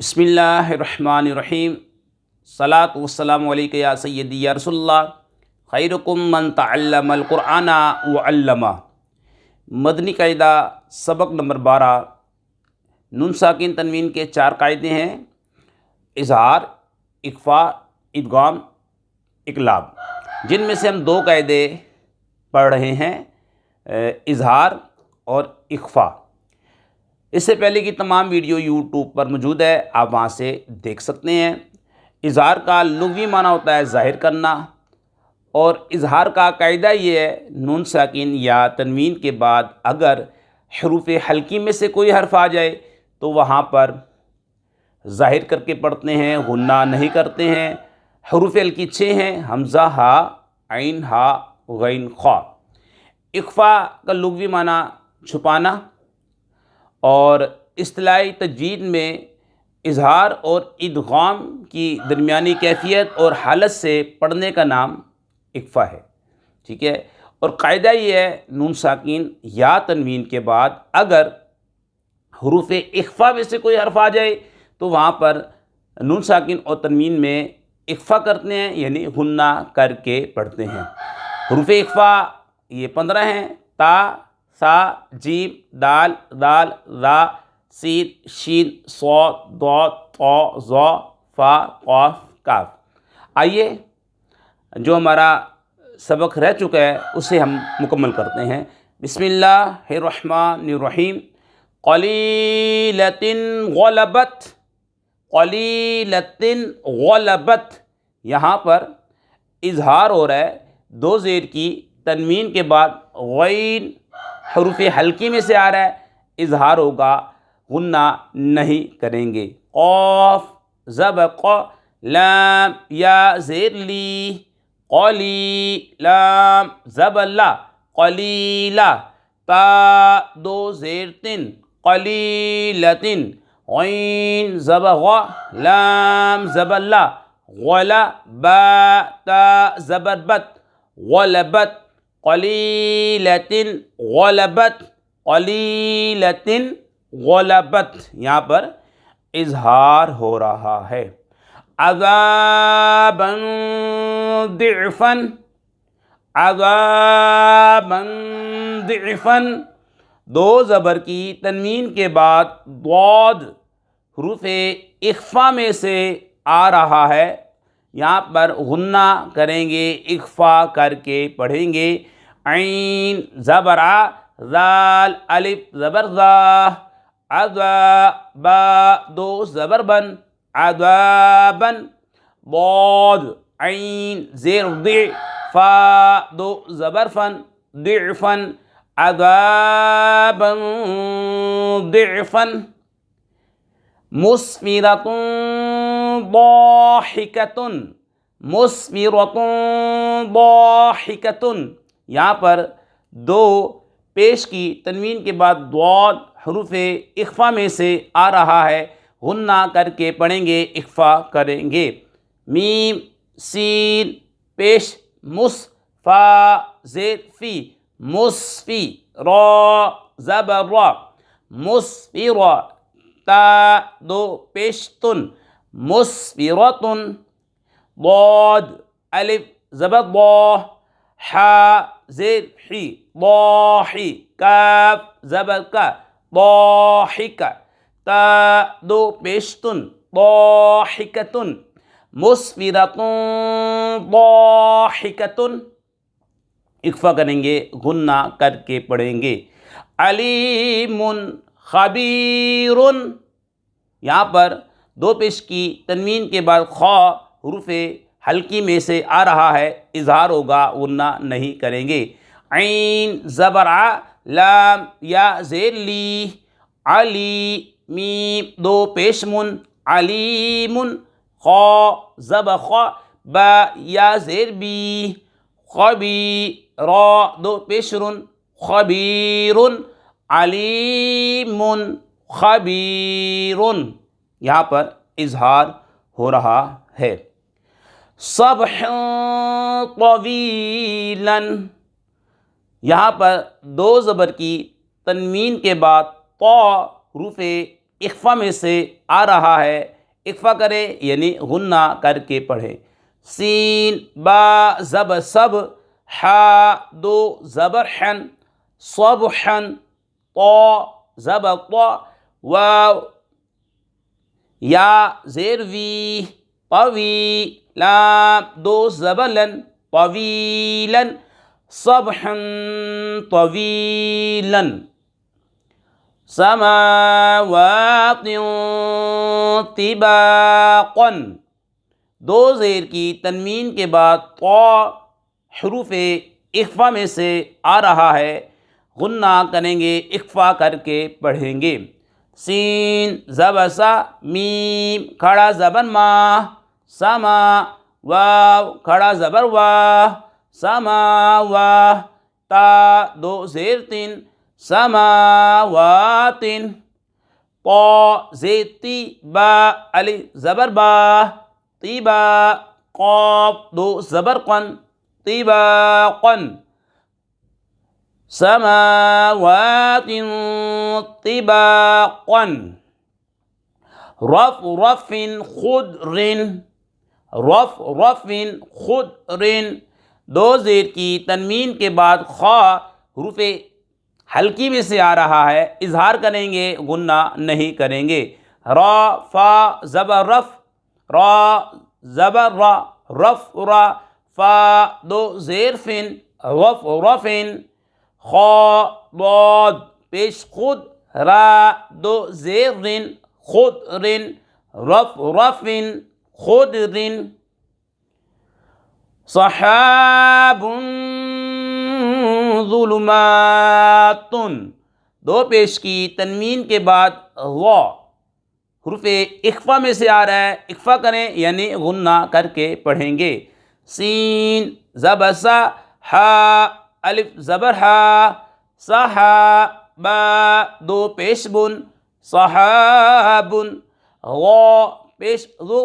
بسم اللہ الرحمن الرحیم، صلاۃ والسلام علیک یا سیدی یا رسول اللہ، خیرکم من تعلم القرآن وعلمہ۔ مدنی قاعدہ سبق نمبر 12۔ نون ساکن تنوین کے 4 قاعدے ہیں: اظہار، اخفا، ادغام، اقلاب، جن میں سے ہم 2 قاعدے پڑھ رہے ہیں، اظہار اور اخفا۔ اس سے پہلے کی تمام ویڈیو یوٹیوب پر موجود ہے، آپ وہاں سے دیکھ سکتے ہیں۔ اظہار کا لغوی معنی ہوتا ہے ظاہر کرنا، اور اظہار کا قاعدہ یہ ہے، نون ساکن یا تنوین کے بعد اگر حروف حلقی میں سے کوئی حرف آ جائے تو وہاں پر ظاہر کر کے پڑھتے ہیں، غنہ نہیں کرتے ہیں۔ حروف حلقی 6 ہیں: حمزہ، ہا، عین، ہا، غین، خا۔ اخفا کا لغوی معنی چھپانا، اور اصطلاحی تجوید میں اظہار اور ادغام کی درمیانی کیفیت اور حالت سے پڑھنے کا نام اخفا ہے، ٹھیک ہے۔ اور قاعدہ یہ ہے، نون ساکن یا تنوین کے بعد اگر حروف اخفا میں سے کوئی حرف آ جائے تو وہاں پر نون ساکن اور تنوین میں اخفا کرتے ہیں، یعنی غنہ کر کے پڑھتے ہیں۔ حروف اخفا یہ 15 ہیں: تا، سا، جیم، دال، دال، را، سین، شین، صاد، ضاد، طا، ظا، فا، قاف، کاف۔ آئیے جو ہمارا سبق رہ چکا ہے اسے ہم مکمل کرتے ہیں۔ بسم اللہ الرحمن الرحیم۔ قلیلۃ غلبت، قلیلۃ غلبت، یہاں پر اظہار ہو رہا ہے 2 زیر کی تنوین کے بعد غین حروف حلقی میں سے آ رہا ہے، اظہار ہوگا، غنہ نہیں کریں گے۔ قاف زبر ق، لام یا زیر لی، قلی، لام زبر لا، قلیلا، تا 2 زیر تن، قلیلۃ، غین زبر غ، لام زبر لا، غلا، با تا زبر بت، غلبت، قلیلۃ غلبت، قلیلۃ غلبت، یہاں پر اظہار ہو رہا ہے۔ عذابا ضعفا، عذابا ضعفا، 2 زبر کی تنوین کے بعد ضاد حروف اخفا میں سے آ رہا ہے، یہاں پر غنہ کریں گے، اخفا کر کے پڑھیں گے۔ عین زبر ع، ذال الف زبر ذا، عذا، با 2 زبر بن، عذابا، ضاد عین زیر ضع، فا 2 زبر فن، ضعفا، عذابا ضعفا۔ مسفرۃ ضاحکۃ، مسفرۃ ضاحکۃ، یہاں پر 2 پیش کی تنوین کے بعد ضاد حروف اخفا میں سے آ رہا ہے، غنہ کر کے پڑھیں گے، اخفا کریں گے۔ میم، سین پیش، مس، فا زیر فی، مصفی، را زبر را، مصفرہ، تا 2 پیش تن، مصفرۃ، ضاد الف زبر ضا، حا زیر حی، ضاحی، کاف زبر کا، ضاحک، تا 2 پیش تن، ضاحکۃ، مسفرۃ ضاحکۃ، اخفا کریں گے، غنہ کر کے پڑھیں گے۔ علیم خبیر، یہاں پر 2 پیش کی تنوین کے بعد خا حروف حلقی میں سے آ رہا ہے، اظہار ہوگا، غنہ نہیں کریں گے۔ عین زبر ع، لام یا زیر لی، علی، میم 2 پیش من، علیم، خا زبر خا، با یا زیر بی، خبی، را 2 پیش رن، خبیر، علیم خبیر، یہاں پر اظہار ہو رہا ہے۔ صبحا طویلا، یہاں پر 2 زبر کی تنوین کے بعد طا حروف اخفا میں سے آ رہا ہے، اخفا کریں یعنی غنہ کر کے پڑھیں۔ سین با زبر سب، حا دو زبر حن، صبحن طا زبر طا، واو یا زیر وی طوی، لام دو زبر لن طویلن، صبحا طویلا، سماوات طباقا، دو زیر کی تنوین کے بعد طا حروف اخفا میں سے آ رہا ہے، غنہ کریں گے، اخفا کر کے پڑھیں گے۔ سین زبر سا، میم کھڑا زبر ما، سما، واو کھڑا زبر وا، سماوا، تا دو زیر تین، سماواتن، طا زیر تی، با الف زبر با، طیبا، قاف دو زبر قن، طباقن، سماوات طباقا، رف رف خضر، رف رف خضر، دو زیر کی تنوین کے بعد خا حروف حلقی میں سے آ رہا ہے، اظہار کریں گے، غنہ نہیں کریں گے۔ را فا زبر رف، را زبر را، رف را، فا دو زیر فن، رف رفن، خا ضاد پیش خود، را دو زیر رن، خود رن، رف رفن خود رن، صحاب ظلمات، دو پیش کی تنوین کے بعد وا حروف اخفا میں سے آ رہا ہے، اخفا کریں یعنی غنہ کر کے پڑھیں گے۔ سین زبر سا، ہا الف زبر ہا، صحا، با دو پیش بن، صحابن، غا پیش ذو،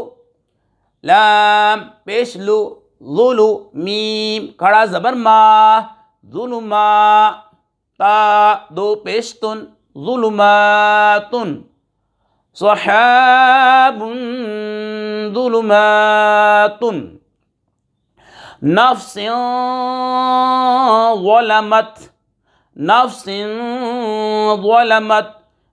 لام پیش لو، ظلو، میم کھڑا زبر ما، ظلما، تا دو پیش تن، ظلماتن، صحاب ظلماتن، نفس ظلمت، نفس ظلمت،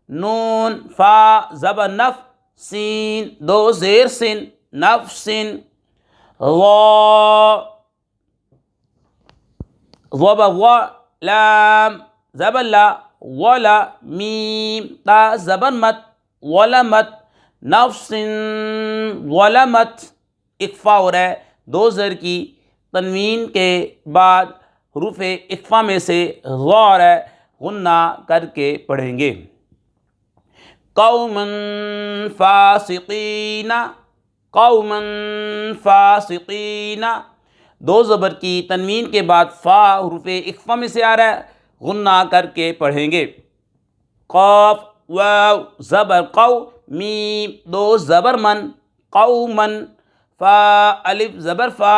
نون فا زبر نف، سین دو زیر سن، نفس، ضا زبر وا، لام زبر لا، ولا، میم تا زبر مت، ظلمت، نفس ظلمت، اخفا ہو رہا ہے، دو زر کی تنوین کے بعد حروف اخفا میں سے غا آ رہا ہے، غنہ کر کے پڑھیں گے۔ قوما فاسقین، قوما فاسقین، دو زبر کی تنوین کے بعد فا حروف اخفا میں سے آ رہا ہے، غنہ کر کے پڑھیں گے۔ قاف واو زبر قو، میم دو زبر من، قومن، فا الف زبر فا،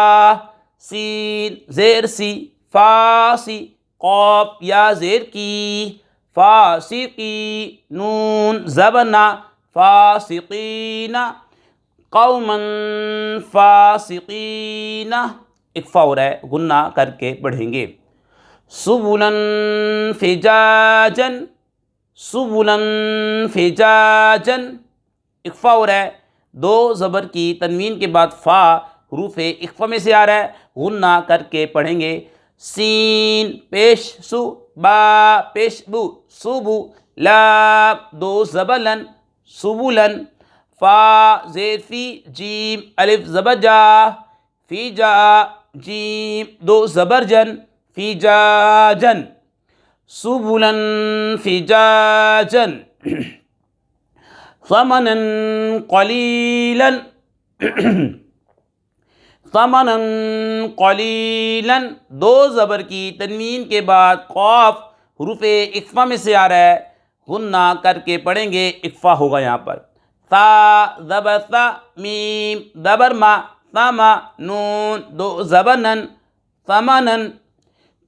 سین زیر سی، فاسی، قاف یا زیر کی، فاسقی، نون زبر نا، فاسقین، قوما فاسقین، اخفا ہو رہا ہے، غنہ کر کے پڑھیں گے۔ سبلا فجاجا، سبلا فجاجا، اخفا ہو رہا ہے، دو زبر کی تنوین کے بعد فا حروف اخفا میں سے آ رہا ہے، غنہ کر کے پڑھیں گے۔ سین پیش سو، با پیش بو، صبو، لام دو زبر لن، سبلن، فا زیر فی، جیم الف زبر جا، فی جا، جیم دو زبر جن، فی جا جن، سبلا فجاجا، ثمنا قلیلا، ثمنا قلیلا، دو زبر کی تنوین کے بعد قاف حروف اخفا میں سے آ رہا ہے، غنہ کر کے پڑھیں گے، اخفا ہوگا یہاں پر۔ تا زبر تا، میم زبر ما، ثما، نون دو زبر نن، ثمنن،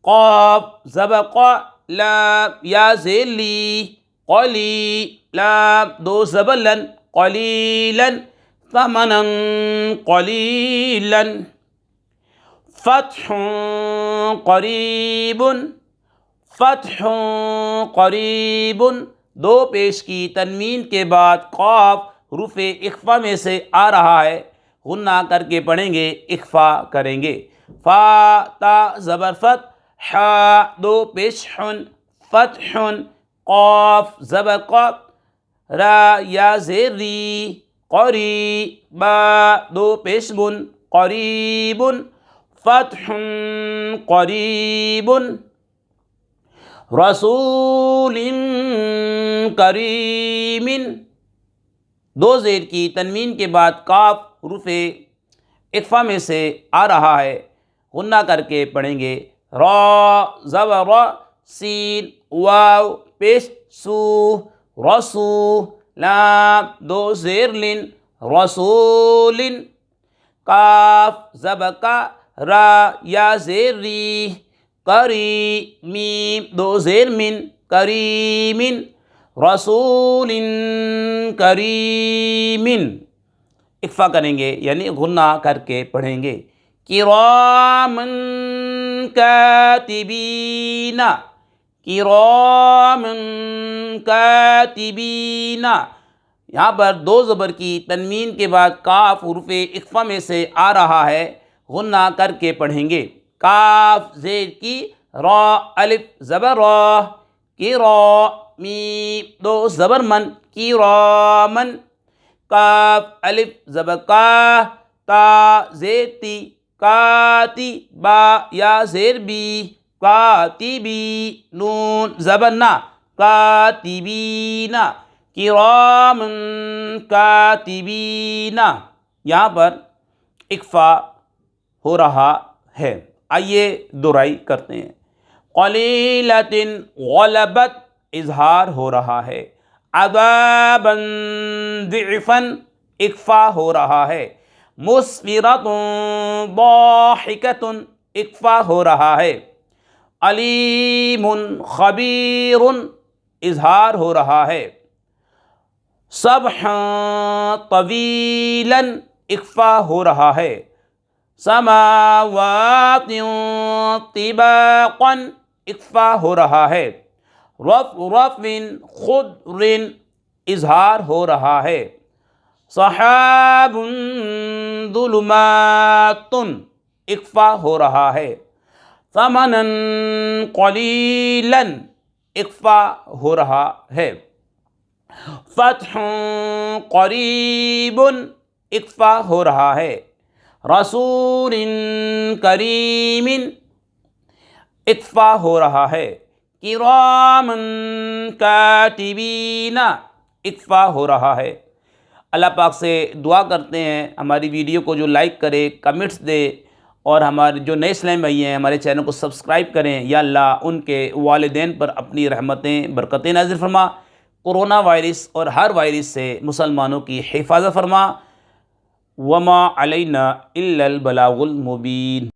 قاف زبر قا، لام یا زیر لی، قلی، لام دو زبر لن قلیلا ثمنا قلیلا فتح قریب فتح قریب دو پیش کی تنوین کے بعد قاف حروف اخفا میں سے آ رہا ہے، غنہ کر کے پڑھیں گے، اخفا کریں گے۔ فا تا زبر فت، حا دو پیش حن فتح، قاف زبر قاف، را یا زیر ری قری، با دو پیش بن قریب فتح قریب رسول کریم دو زیر کی تنوین کے بعد کاف حروف اخفا میں سے آ رہا ہے، غنہ کر کے پڑھیں گے۔ را زبر را سین واو پیش سو رسو، لام دو زیر لن رسول، کاف زبر کا، را یا زیر ری قری، میم دو زیر من کریم رسول کریم اخفا کریں گے یعنی غنہ کر کے پڑھیں گے۔ کرامن کاتبین، کرامن کاتبین یہاں پر دو زبر کی تنوین کے بعد کاف حروف اخفا میں سے آ رہا ہے، غنہ کر کے پڑھیں گے۔ کاف زیر کی، را الف زبر را، کی را، میم دو زبر من، کی رامن، کاف الف زبر کا، تا زیر تی، کاتی، با یا زیر بی کاتبی، نون زبر نا، کاتبین، کرامن کاتبین یہاں پر اخفا ہو رہا ہے۔ آئیے دہرائی کرتے ہیں۔ قلیلۃ غلبت اظہار ہو رہا ہے، عذابا ضعفا اخفا ہو رہا ہے، مسفرۃ ضاحکۃ اخفا ہو رہا ہے، علیم خبیر اظہار ہو رہا ہے، سبحا طویلا اخفا ہو رہا ہے، سماوات طباقا اخفا ہو رہا ہے، رفرف خضر اظہار ہو رہا ہے، سحاب ظلمات اخفا ہو رہا ہے، ثمنا قلیلا اخفا ہو رہا ہے، فتح قریب اخفا ہو رہا ہے، رسول کریم اخفا ہو رہا ہے، کرام کاتبین اخفا ہو رہا ہے۔ اللہ پاک سے دعا کرتے ہیں ہماری ویڈیو کو جو لائک کرے، کمنٹس دے، اور ہمارے جو نئے اسلام بھائی ہیں ہمارے چینل کو سبسکرائب کریں۔ یا اللہ ان کے والدین پر اپنی رحمتیں برکتیں نازل فرما، کورونا وائرس اور ہر وائرس سے مسلمانوں کی حفاظت فرما۔ وما علینا الا البلاغ المبین۔